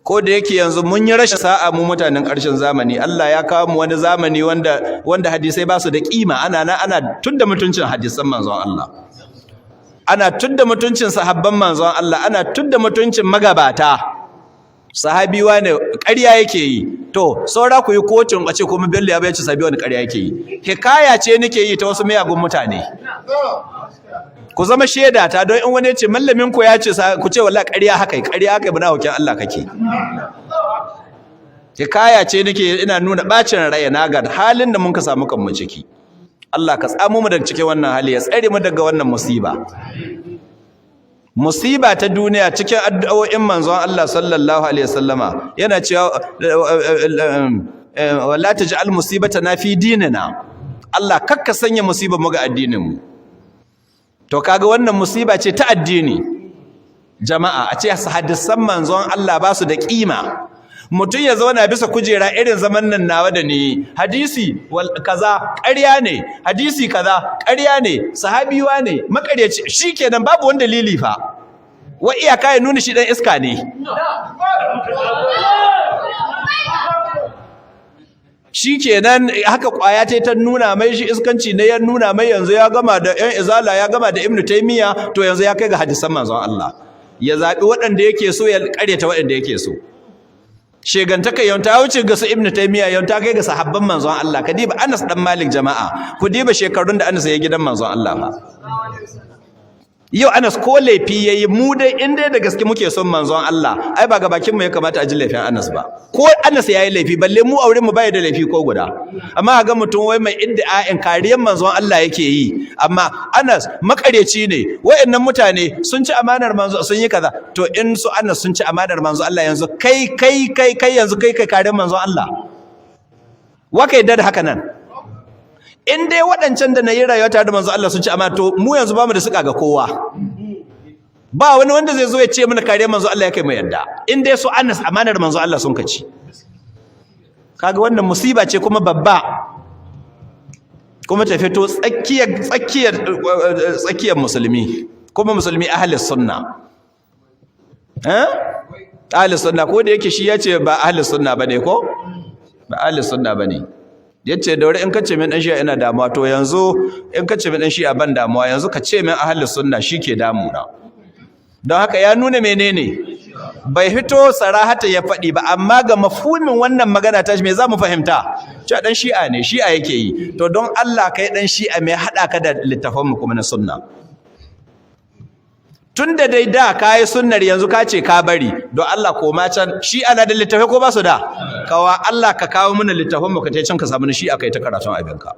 ko da yake yanzu mun yi rashin sa'a mu mutanen ƙarshen zamani Allah ya kawo mu wani zamani wanda hadisai ba su da kima ana tunda mutuncin hadisan manzon Allah ana tunda mutuncin sahabban manzon Allah ana tunda mutuncin magabata sahabi wani ƙarya yake yi to saura ku yi kocin a ce kuma Bello ya bayyana sahabi wani ƙarya yake yi hikaya ce nake yi ta wasu miyagun mutane ku zama shaida ta don in wani ya ce mallamin ku ya ce ku ce wallahi ƙarya haka bana hukin Allah kake hikaya ce nake ina nuna bacin rai na ga halin da mun ka samu kanmu ciki Allah ka tsamo mu daga cikin wannan hali ya tsare mu daga wannan musiba ta duniya cikin addu'o'in manzon Allah sallallahu alaihi wasallama yana cewa wala taj'al musibatana fi dinina Allah kakka sanya musibar mu ga addinin mu to kaga wannan musiba ce ta addini jama'a a ce hadisan manzon Allah ba su da kima mutum ya zauna bisa kujera irin zaman nan nawa da ni hadisi kaza ƙarya ne hadisi kaza ƙarya ne sahabiwa ne makaryaci shikenan babu wani dalili fa wa iyaka ya nuna shi dan iska ne shikenan haka kwaya ta nuna mai shi iskanci ne ya nuna mai yanzu ya gama da ƴan izala ya gama da ibnu taymiya to yanzu ya kai ga hadisan manzon Allah ya zabi waɗanda yake so ya ƙaryata waɗanda yake so shegantaka yau ta wuce ga su ibnu taymiya yau ta kai ga sahabban manzon Allah kadiba Anas dan Malik jama'a ku diba shekarun da Anas ya gidan manzon Allah fa yau Anas ko laifi yayi mu dai in dai da gaske muke son manzon Allah ai ba ga bakin mu ya kamata a ji laifin Anas ba ko Anas yayi laifi balle mu aure mu bai da laifi ko guda amma ga mutum wai mai iddia'in kariyar manzon Allah yake yi amma Anas makareci ne wayannan mutane sun ci amanar manzo sun yi kaza to in su Anas sun ci amanar manzo Allah yanzu kai yanzu kai kariyar manzon Allah wa kai da haka nan in dai waɗancan da na yi rayuwa tare da manzo Allah sun ci amana to mu yanzu ba mu da suka ga kowa ba wani wanda zai zo ya ce mana kare manzo Allah ya kai mu yadda in dai su Anas amanar manzo Allah sun kaci kaga wannan musiba ce kuma babba kuma ta fito tsakiyar musulmi kuma musulmi ahlus sunna ahlus sunna ko da yake shi ya ce ba ahlus sunna bane ko ba ahlus sunna bane yace da wuri in kace min dan shi'a ina damuwa to yanzu in kace min dan shi'a ban damuwa yanzu ka ce min ahlus sunna shike damuna don haka ya nuna menene bai fito sarahata ya faɗi ba amma ga mafhumin wannan magana ta shi me zamu fahimta cewa dan shi'a ne shi'a yake yi to don Allah kai dan shi'a me hada ka da littafan mu kuma na sunna tunda dai da kai sunnar yanzu ka ce ka bari don Allah koma can shi'a na da littafai ko ba su da kawa Allah ka kawo mana littafan mu ka tai can ka samu shi akai ta karatun abinka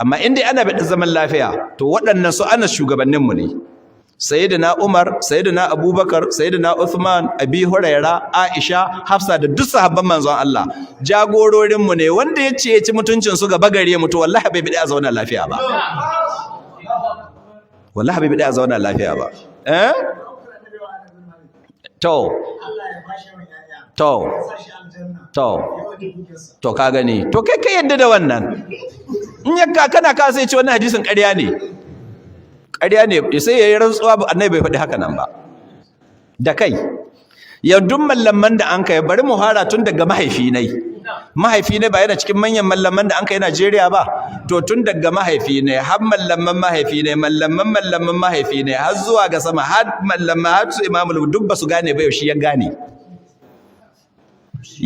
amma indai ana bada zaman lafiya to waɗannan su ana shugabannin mu ne sayyidina Umar sayyidina Abubakar sayyidina Uthman Abi Huraira Aisha Hafsa da duk sahabban manzon Allah jagororin mu ne wanda yace ya ci mutuncin su gaba gare mu to wallahi bai bada zauna lafiya ba wallahi bai bada zauna lafiya ba to ka gani to kai yadda da wannan in yakka kana ka sai ce wannan hadisin ƙarya ne sai yayi rantsuwa annabi bai faɗi haka nan ba da kai yandun mallaman da an kai bari mu fara tun daga mahaifi ne ba yana cikin manyan mallaman da an kai Najeriya ba to tun daga mahaifi ne har mallaman mahaifi ne mallaman mahaifi ne har zuwa ga sama har mallaman har su imamul duk ba su gane ba yau shi ya gane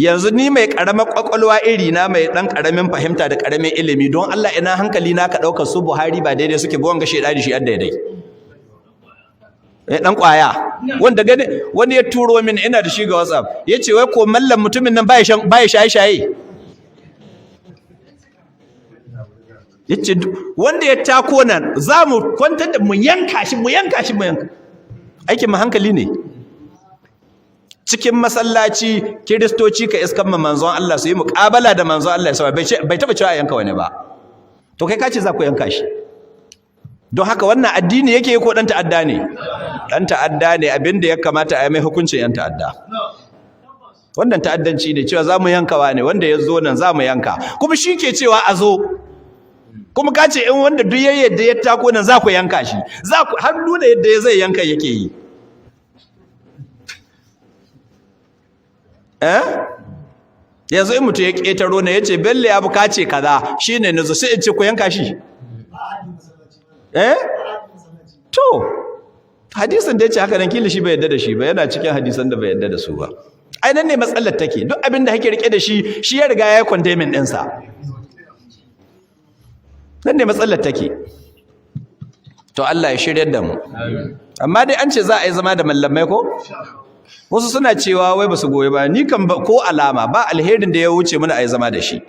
yanzu ni mai karamar kwakwalwa iri na mai dan karamin fahimta da karamin ilimi don Allah ina hankali na ka daukar su Buhari ba daidai suke ba wanga shedari shi daidai dan kwaya wanda gane wani ya turo min ina da shi ga WhatsApp yace wai ko mallam mutumin nan baya shaye yace wanda ya tako nan zamu kwantar da mu yanka shi aikin mu hankali ne cikin masallaci kiristoci ka iskan manzon Allah su yi muƙabala da manzon Allah sai bai taba cewa yanka wani ba to kai kace za ku yanka shi don haka wannan addini yake ko dan ta'adda ne abinda ya kamata a yi mai hukuncin yan ta'adda wannan ta'addanci ne cewa zamu yankawa ne wanda ya zo nan zamu yanka kuma shi ke cewa a zo kuma kace in wanda duk yadda ya tako nan za ku yanka shi za ku har nuna yadda zai yanka yake yi yanzu in mutum ya ƙetaro ne ya ce Bello ya bukace kaza shine nazo sai in ce ku yanka shi to hadisin da ya ce haka nan kila shi bai yadda da shi ba, yana cikin hadisan da bai yadda da su ba. Ai nan ne matsalar take, duk abin da kake rike da shi ya riga ya yi condemning ɗinsa. Nan ne matsalar take. To Allah ya shiryar da mu. Amma dai an ce za a yi zama da mallamai ko? Wasu suna cewa wai ba su goyi ba, ni kan ko alama ba alherin da ya wuce mana a yi zama da shi.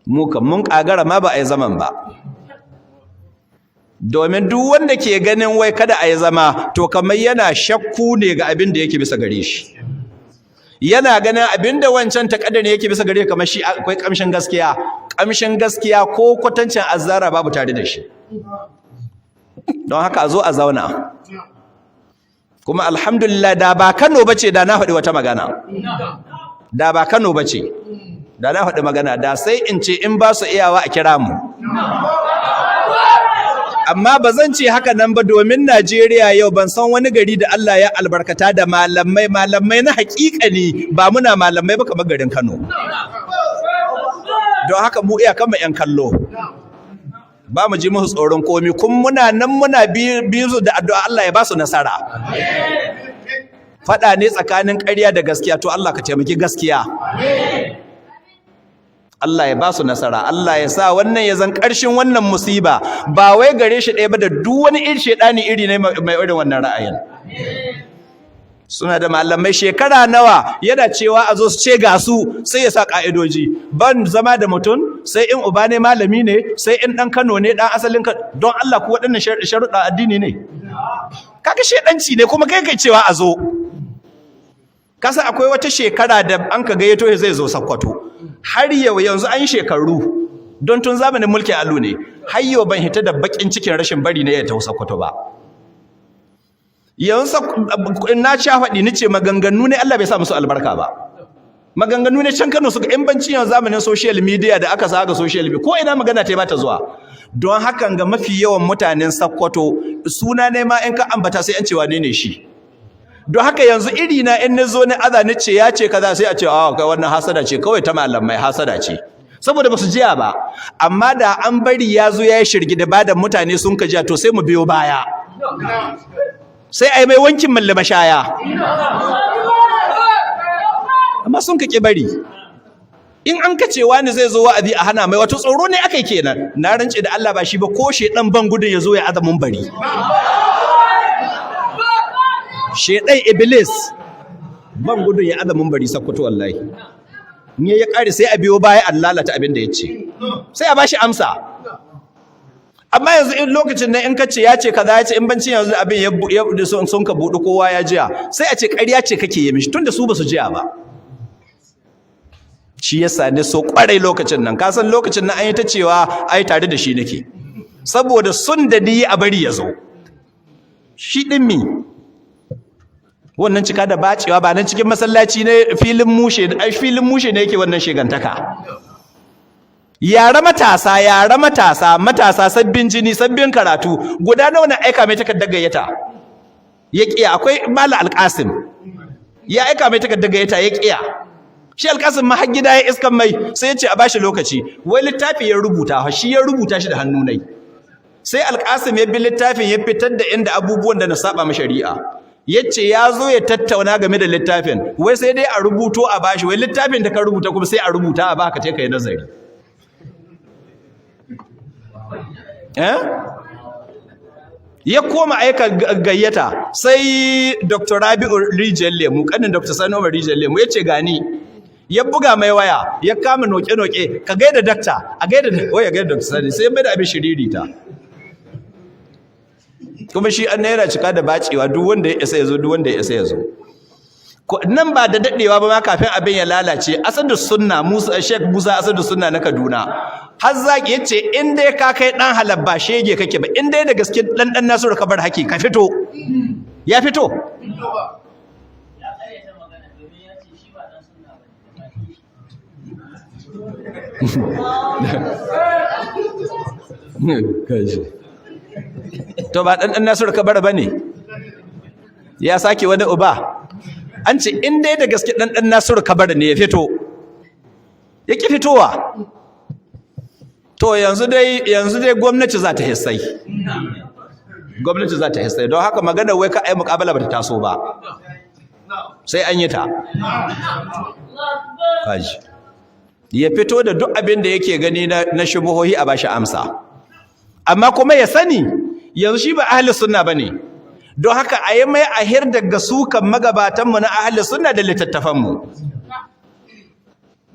Mu kan mun kagara ma ba a yi zaman ba. Domin duk wanda ke ganin wai kada a yi zama to kamar yana shakku ne ga abin da yake bisa gare shi. Yana ganin abin da wancan takaddarin yake bisa gare kamar shi akwai kamshin gaskiya. Kamshin gaskiya ko kwatancin azzara babu tare da shi. Don haka a zo a zauna. Kuma alhamdulillah da ba Kano bace da na faɗi wata magana. Da ba Kano bace da na faɗi magana, da sai in ce in ba su iyawa a kira mu. Amma ba zan ce haka nan ba, domin Najeriya yau ban san wani gari da Allah ya albarkata da malamai na haƙiƙani ba muna malamai ba kamar garin Kano. Don haka mu iyakan mu 'yan kallo. Ba mu ji musu tsoron komi, kun muna nan muna biyu su da addu'a Allah ya ba su nasara. Faɗa ne tsakanin ƙarya da gaskiya, to Allah ka taimaki gaskiya. Allah ya ba su nasara, Allah ya sa wannan ya zan ƙarshen wannan musiba, ba wai gare shi ɗaya ba da duk wani irin shedani iri ne mai irin wannan ra'ayin. Suna da malamai shekara nawa yana cewa a zo su ce ga su, sai ya sa ka'idoji, ban zama da mutum sai in uba ne malami ne, sai in dan Kano ne dan asalin don Allah ku waɗannan sharuɗa addini ne. Kaga shedanci ne kuma kai cewa a zo. Kasa akwai wata shekara da an ka gayyato zai zo Sokoto. Har yau yanzu an yi shekaru don tun zamanin mulkin Alu ne. Har yau ban hita da bakin cikin rashin bari ne ya taho Sokoto ba. Yanzu na sha faɗi ni ce maganganu ne Allah bai sa musu albarka ba. Maganganu ne can Kano suka in banci yanzu zamanin social media da aka saka social media ko ina magana ta ba ta zuwa. Don hakan ga mafi yawan mutanen Sokoto suna ne ma in ka ambata sai an ce wane ne shi. Don haka yanzu iri na in nazo ni azani ce ya ce kaza sai a ce kai wannan hasada ce kawai ta malamai hasada ce. Saboda ba su jiya ba. Amma da an bari ya zo ya yi shirgi da bada mutane sun ka jiya to sai mu biyo baya. Sai ai mai wankin mallama shaya. Amma sun ka ki bari. In an kace wani zai zo wa'azi a hana mai wato tsoro ne akai kenan. Na rance da Allah ba shi ba ko shedan ban gudun ya zo ya azamin bari. Shedan Iblis ban gudun ya azamin bari Sokoto wallahi. In ya kare sai a biyo baya Allah lalata abin da yace. Sai a bashi amsa. Amma yanzu in lokacin nan in kace ya ce kaza ya ce in bancin yanzu abin ya sun ka budu kowa ya jiya sai a ce ƙarya ce kake yi mishi tunda su ba su jiya ba. Shi yasa ne so kwarai lokacin nan ka san lokacin nan an yi ta cewa ai tare da shi nake saboda sun da ni a bari ya zo. Shi din mi wannan cika da bacewa ba nan cikin masallaci ne filin mushe ne yake wannan shegantaka. Yara matasa sabbin jini sabbin karatu guda nawa na aika mai takardar gayyata ya kiya. Akwai Malam Alƙasim ya aika mai takardar gayyata ya kiya. Shi Alƙasim ma har gida ya iskan mai sai ya ce a bashi lokaci, wai littafi ya rubuta shi ya rubuta shi da hannu nai. Sai Alƙasim ya bi littafin ya fitar da inda abubuwan da na saba ma shari'a. Yace ya zo ya tattauna game da littafin, wai sai dai a rubuto a bashi, wai littafin da ka rubuta kuma sai a rubuta a baka kai nazari. Ya koma aika gayyata sai Dr. Rabi'u Rijal Lemu kanin Dr. Sani Umar Rijal Lemu yace gani, ya buga mai waya ya kama noke ka gaida dakta a gaida waya gaida Dr. Sani sai mai da abin shiririta. Kuma shi an naira cika da bacewa duk wanda ya isa ya zo. Nan ba da dadewa ba ma kafin abin ya lalace Asadu Sunna Sheikh Musa Asadu Sunna na Kaduna har zaki yace in dai ka kai dan halabba shege kake ba, in dai da gaske dan Nasiru ka bar haki ka fito. Ya fito to ba dan Nasiru ka bar bane ya sake wani uba. an ce in dai da gaske dan Nasiru Kabara ne ya fito yake fitowa to yanzu dai gwamnati za ta hissai don haka magana wai ka ai muƙabala ba ta taso ba sai an yi ta kaji ya fito da duk abin da yake gani na shubuhohi a bashi amsa amma kuma ya sani yanzu shi ba ahli sunna bane don haka a yi mai ahir daga sukan magabatanmu na ahli sunna da littattafanmu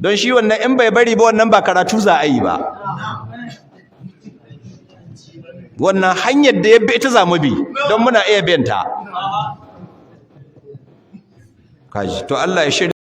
don shi wannan in bai bari ba wannan ba karatu za a yi ba wannan hanyar da ya bi ita za mu bi don muna iya binta kaji to Allah ya shirya